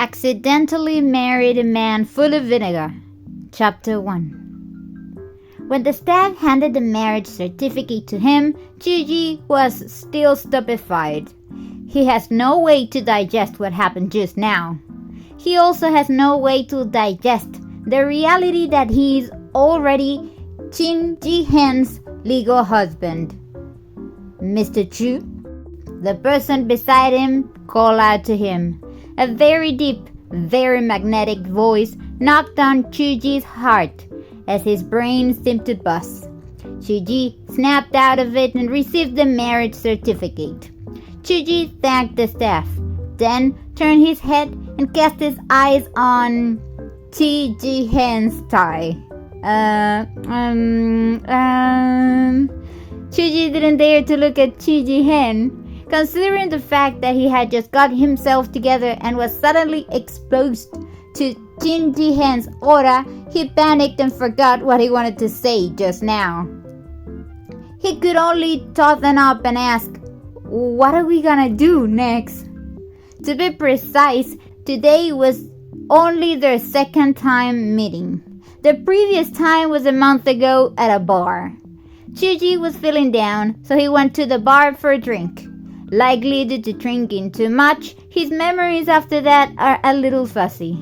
Accidentally Married a Man Full of Vinegar. Chapter 1. When the staff handed the marriage certificate to him, Chuji was still stupefied. He has no way to digest what happened just now. He also has no way to digest the reality that he is already Jin Ji-hen's legal husband. Mr. Chu, the person beside him, called out to him. A very deep, very magnetic voice knocked on Chuji's heart as his brain seemed to bust. Chuji snapped out of it and received the marriage certificate. Chuji thanked the staff, then turned his head and cast his eyes on Ji-hen's tie. Chuji didn't dare to look at Ji-hen. Considering the fact that he had just got himself together and was suddenly exposed to Jin Ji-hen's aura, he panicked and forgot what he wanted to say just now. He could only toughen up and ask, "What are we gonna do next?" To be precise, today was only their second time meeting. The previous time was a month ago at a bar. Chuji was feeling down, so he went to the bar for a drink. Likely due to drinking too much, his memories after that are a little fuzzy.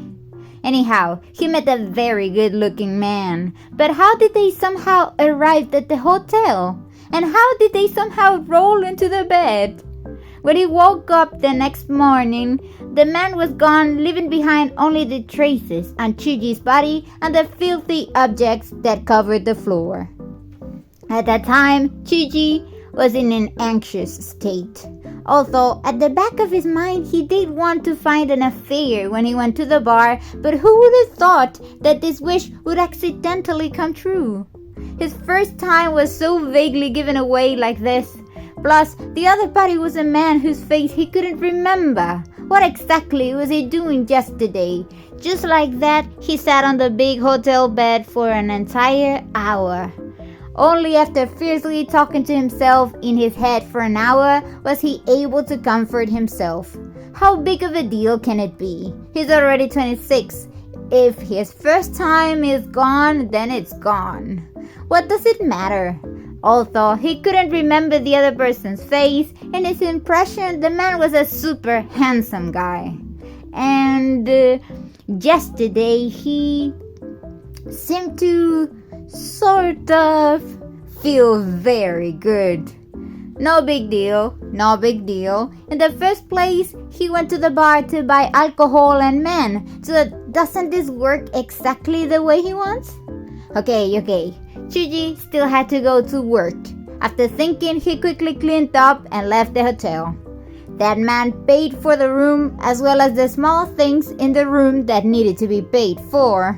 Anyhow, he met a very good-looking man. But how did they somehow arrive at the hotel? And how did they somehow roll into the bed? When he woke up the next morning, the man was gone, leaving behind only the traces on Chuji's body and the filthy objects that covered the floor. At that time, Chuji was in an anxious state. Although at the back of his mind he did want to find an affair when he went to the bar, but who would have thought that this wish would accidentally come true? His first time was so vaguely given away like this. Plus, the other party was a man whose face he couldn't remember. What exactly was he doing yesterday? Just like that, he sat on the big hotel bed for an entire hour. Only after fiercely talking to himself in his head for an hour was he able to comfort himself. How big of a deal can it be? He's already 26. If his first time is gone, then it's gone. What does it matter? Although he couldn't remember the other person's face, in his impression the man was a super handsome guy. And yesterday he seemed to sort of feel very good. No big deal. In the first place, he went to the bar to buy alcohol and men. So doesn't this work exactly the way he wants? Okay. Chuji still had to go to work. After thinking, he quickly cleaned up and left the hotel. That man paid for the room as well as the small things in the room that needed to be paid for.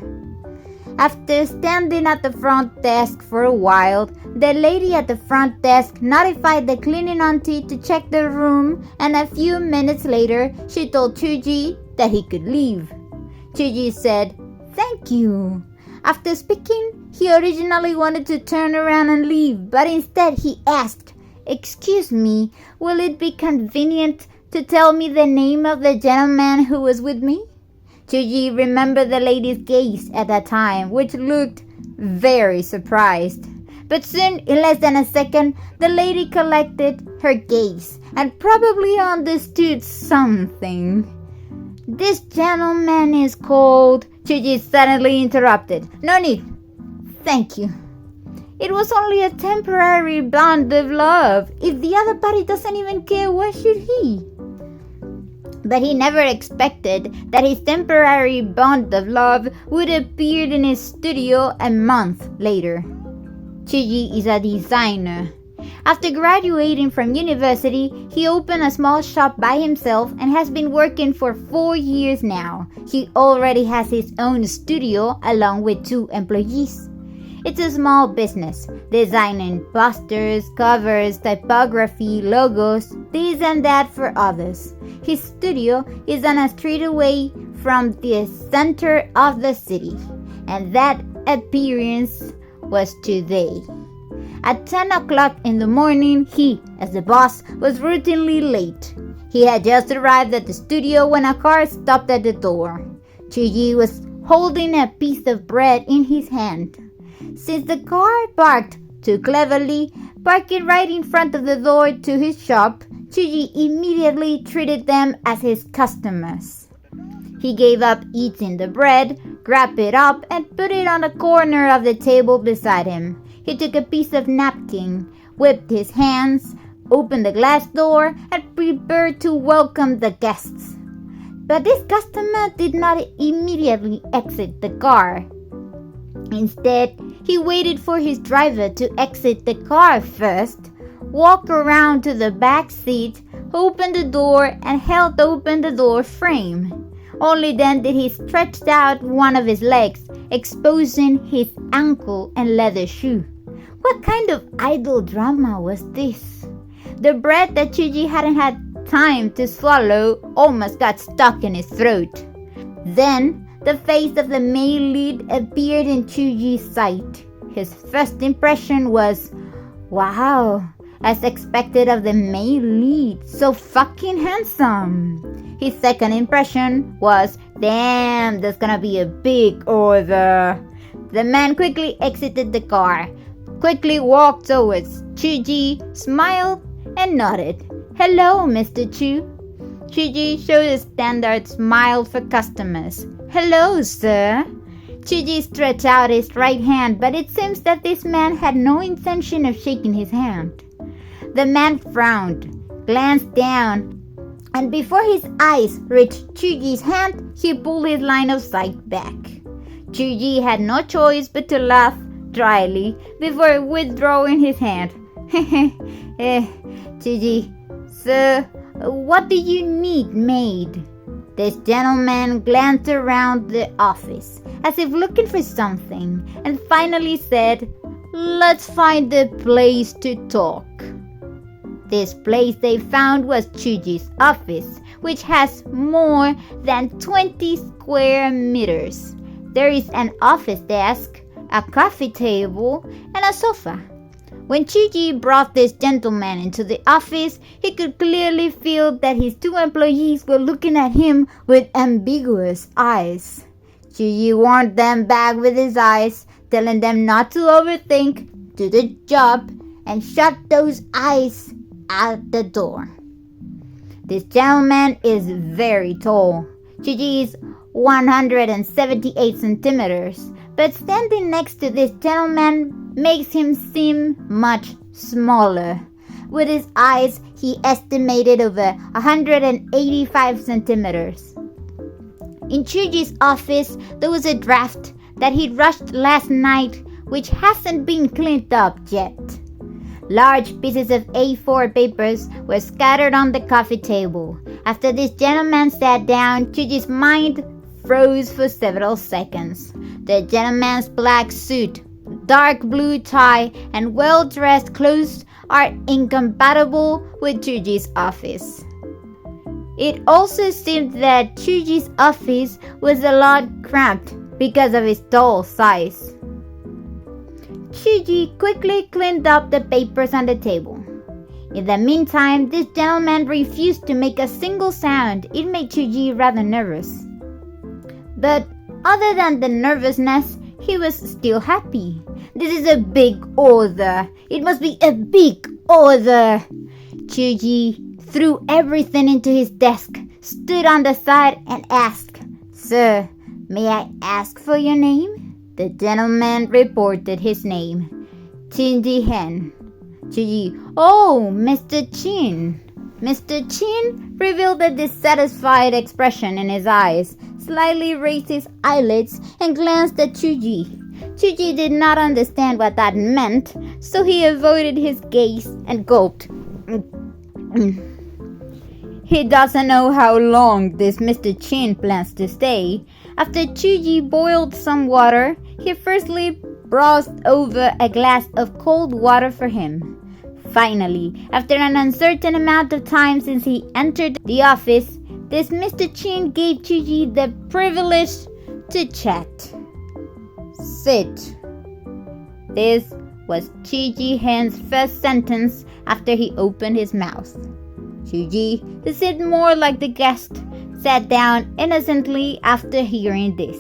After standing at the front desk for a while, the lady at the front desk notified the cleaning auntie to check the room, and a few minutes later, she told Chuji that he could leave. Chuji said, "Thank you." After speaking, he originally wanted to turn around and leave, but instead he asked, "Excuse me, will it be convenient to tell me the name of the gentleman who was with me?" Chuji remembered the lady's gaze at that time, which looked very surprised. But soon, in less than a second, the lady collected her gaze and probably understood something. "This gentleman is called..." Chuji suddenly interrupted. "No need. Thank you. It was only a temporary bond of love. If the other party doesn't even care, why should he?" But he never expected that his temporary bond of love would appear in his studio a month later. Chuji is a designer. After graduating from university, he opened a small shop by himself and has been working for 4 years now. He already has his own studio along with 2 employees. It's a small business, designing posters, covers, typography, logos, this and that for others. His studio is on a street away from the center of the city, and that appearance was today. At 10 o'clock in the morning, he, as the boss, was routinely late. He had just arrived at the studio when a car stopped at the door. Chuji was holding a piece of bread in his hand. Since the car parked too cleverly, parking right in front of the door to his shop, Chuji immediately treated them as his customers. He gave up eating the bread, grabbed it up, and put it on the corner of the table beside him. He took a piece of napkin, whipped his hands, opened the glass door, and prepared to welcome the guests. But this customer did not immediately exit the car. Instead, he waited for his driver to exit the car first, walked around to the back seat, opened the door, and held open the door frame. Only then did he stretch out one of his legs, exposing his ankle and leather shoe. What kind of idle drama was this? The bread that Chuji hadn't had time to swallow almost got stuck in his throat. Then, the face of the male lead appeared in Chuji's sight. His first impression was, wow, as expected of the male lead, so fucking handsome. His second impression was, damn, that's gonna be a big order. The man quickly exited the car, quickly walked towards Chuji, smiled, and nodded. Hello, Mr. Chu. Chuji showed a standard smile for customers. Hello, sir. Chuji stretched out his right hand, but it seems that this man had no intention of shaking his hand. The man frowned, glanced down, and before his eyes reached Chuji's hand, he pulled his line of sight back. Chuji had no choice but to laugh dryly before withdrawing his hand. Chuji, sir, what do you need made? This gentleman glanced around the office as if looking for something and finally said, let's find a place to talk. This place they found was Chuji's office, which has more than 20 square meters. There is an office desk, a coffee table, and a sofa. When Chuji brought this gentleman into the office, he could clearly feel that his two employees were looking at him with ambiguous eyes. Chuji warned them back with his eyes, telling them not to overthink, do the job, and shut those eyes out the door. This gentleman is very tall. Chuji is 178 centimeters, but standing next to this gentleman makes him seem much smaller. With his eyes, he estimated over 185 centimeters. In Chuji's office, there was a draft that he rushed last night, which hasn't been cleaned up yet. Large pieces of A4 papers were scattered on the coffee table. After this gentleman sat down, Chuji's mind froze for several seconds. The gentleman's black suit, dark blue tie, and well-dressed clothes are incompatible with Chuji's office. It also seemed that Chuji's office was a lot cramped because of his tall size. Chuji quickly cleaned up the papers on the table. In the meantime, this gentleman refused to make a single sound. It made Chuji rather nervous. But other than the nervousness, he was still happy. This is a big order. It must be a big order. Chuji threw everything into his desk, stood on the side, and asked, Sir, may I ask for your name? The gentleman reported his name, Chin Hen. Chuji, oh, Mr. Chin. Mr. Chin revealed a dissatisfied expression in his eyes, slightly raised his eyelids, and glanced at Chuji. Chuji did not understand what that meant, so he avoided his gaze and gulped. He doesn't know how long this Mr. Chin plans to stay. After Chuji boiled some water, he firstly browsed over a glass of cold water for him. Finally, after an uncertain amount of time since he entered the office, this Mr. Chin gave Chuji the privilege to chat. Sit. This was Chuji Hen's first sentence after he opened his mouth. Chuji, who seemed more like the guest, sat down innocently after hearing this.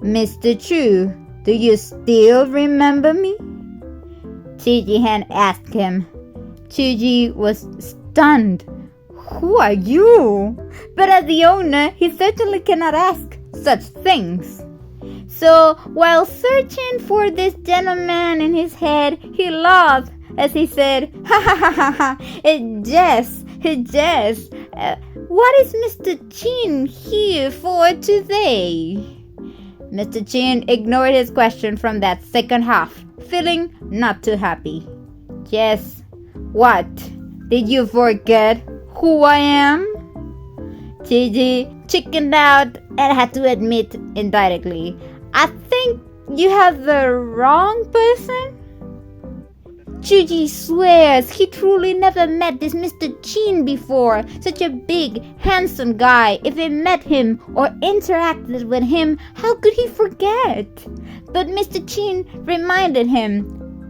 Mr. Chu, do you still remember me? Chuji Han asked him. Chuji was stunned. Who are you? But as the owner, he certainly cannot ask such things. So, while searching for this gentleman in his head, he laughed as he said, "Ha ha ha ha ha, Jess. What is Mr. Chin here for today?" Mr. Chin ignored his question from that second half, feeling not too happy. "Jess, what? Did you forget who I am?" Gigi chickened out and had to admit indirectly, "I think you have the wrong person." Chuji swears he truly never met this Mr. Chin before. Such a big, handsome guy. If he met him or interacted with him, how could he forget? But Mr. Chin reminded him,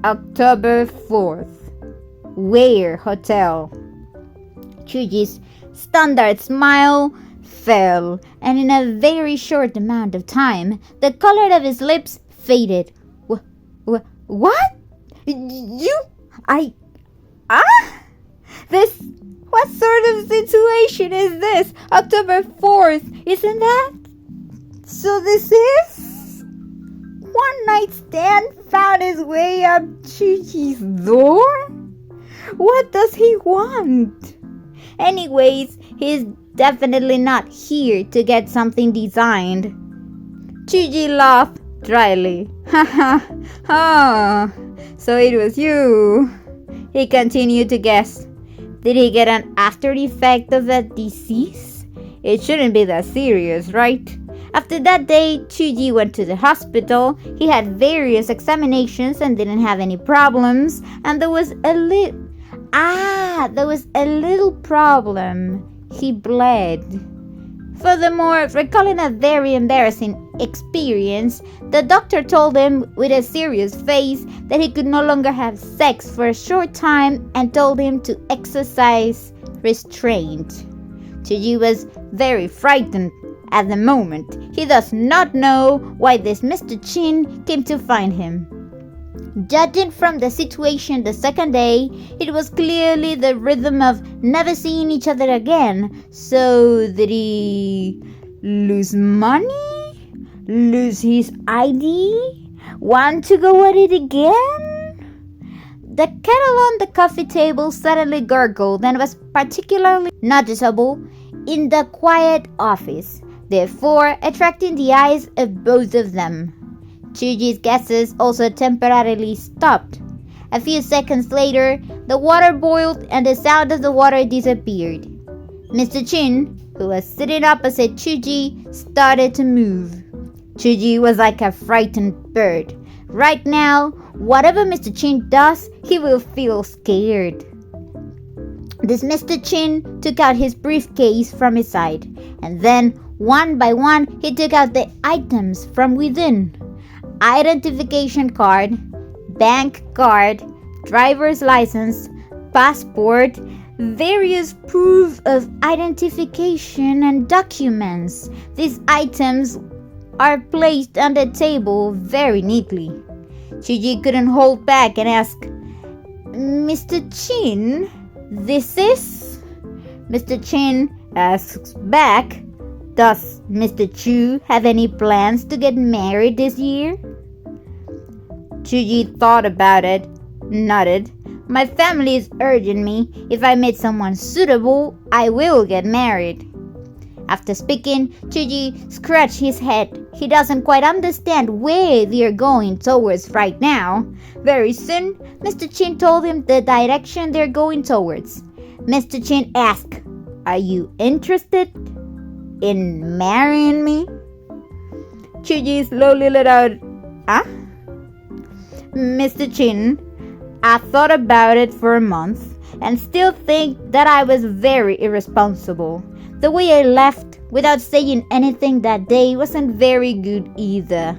October 4th. Where hotel? Chuji's standard smile fell, and in a very short amount of time, the color of his lips faded. What? What sort of situation is this? October 4th, isn't that? So this is? One night stand found his way up Chuji's door? What does he want? Anyways, he's definitely not here to get something designed. Chuji laughed dryly. So it was you. He continued to guess. Did he get an after effect of that disease? It shouldn't be that serious, right? After that day, Chuji went to the hospital. He had various examinations and didn't have any problems. And there was a little problem. He bled. Furthermore, recalling a very embarrassing experience, the doctor told him with a serious face that he could no longer have sex for a short time and told him to exercise restraint. Chuji was very frightened at the moment. He does not know why this Mr. Chin came to find him. Judging from the situation the second day, it was clearly the rhythm of never seeing each other again. So did he lose money? Lose his ID? Want to go at it again? The kettle on the coffee table suddenly gurgled and was particularly noticeable in the quiet office, therefore attracting the eyes of both of them. Chuji's guesses also temporarily stopped. A few seconds later, the water boiled and the sound of the water disappeared. Mr. Chin, who was sitting opposite Chuji, started to move. Chuji was like a frightened bird. Right now, whatever Mr. Chin does, he will feel scared. This Mr. Chin took out his briefcase from his side, and then, one by one, he took out the items from within. Identification card, bank card, driver's license, passport, various proof of identification and documents. These items are placed on the table very neatly. Chuji couldn't hold back and ask, Mr. Chin, this is? Mr. Chin asks back, does Mr. Chu have any plans to get married this year? Chuji thought about it, nodded. My family is urging me. If I meet someone suitable, I will get married. After speaking, Chuji scratched his head. He doesn't quite understand where they are going towards right now. Very soon, Mr. Chin told him the direction they're going towards. Mr. Chin asked, Are you interested in marrying me? Chuji slowly let out, Mr. Chin, I thought about it for a month and still think that I was very irresponsible. The way I left without saying anything that day wasn't very good either.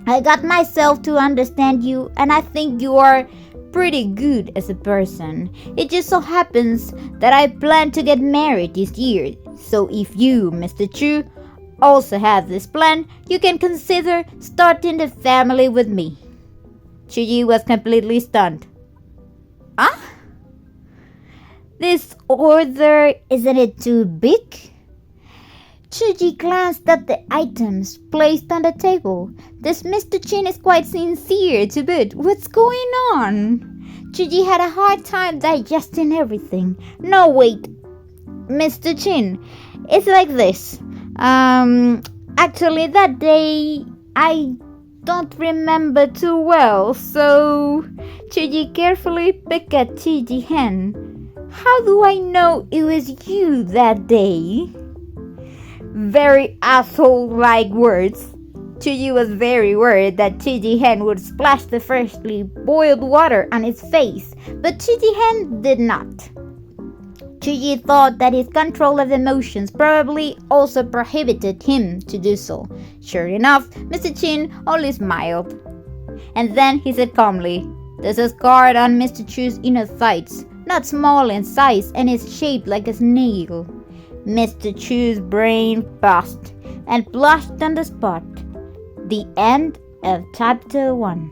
I got myself to understand you, and I think you are pretty good as a person. It just so happens that I plan to get married this year. So if you, Mr. Chu, also have this plan, you can consider starting the family with me." Chuji was completely stunned. "Huh? This order, isn't it too big?" Chuji glanced at the items placed on the table. This Mr. Chin is quite sincere to boot. What's going on? Chuji had a hard time digesting everything. "No, wait, Mr. Chin, it's like this. Actually, that day I don't remember too well, so..." Chuji carefully picked at Chiji's hand. "How do I know it was you that day?" Very asshole-like words. Chuji was very worried that Chiji Hen would splash the freshly boiled water on his face, but Chiji Hen did not. Chuji thought that his control of emotions probably also prohibited him to do so. Sure enough, Mr. Chin only smiled. And then he said calmly, "There's a scar on Mr. Chu's inner thighs, not small in size and is shaped like a snail." Mr. Chu's brain paused and blushed on the spot. The end of chapter 1.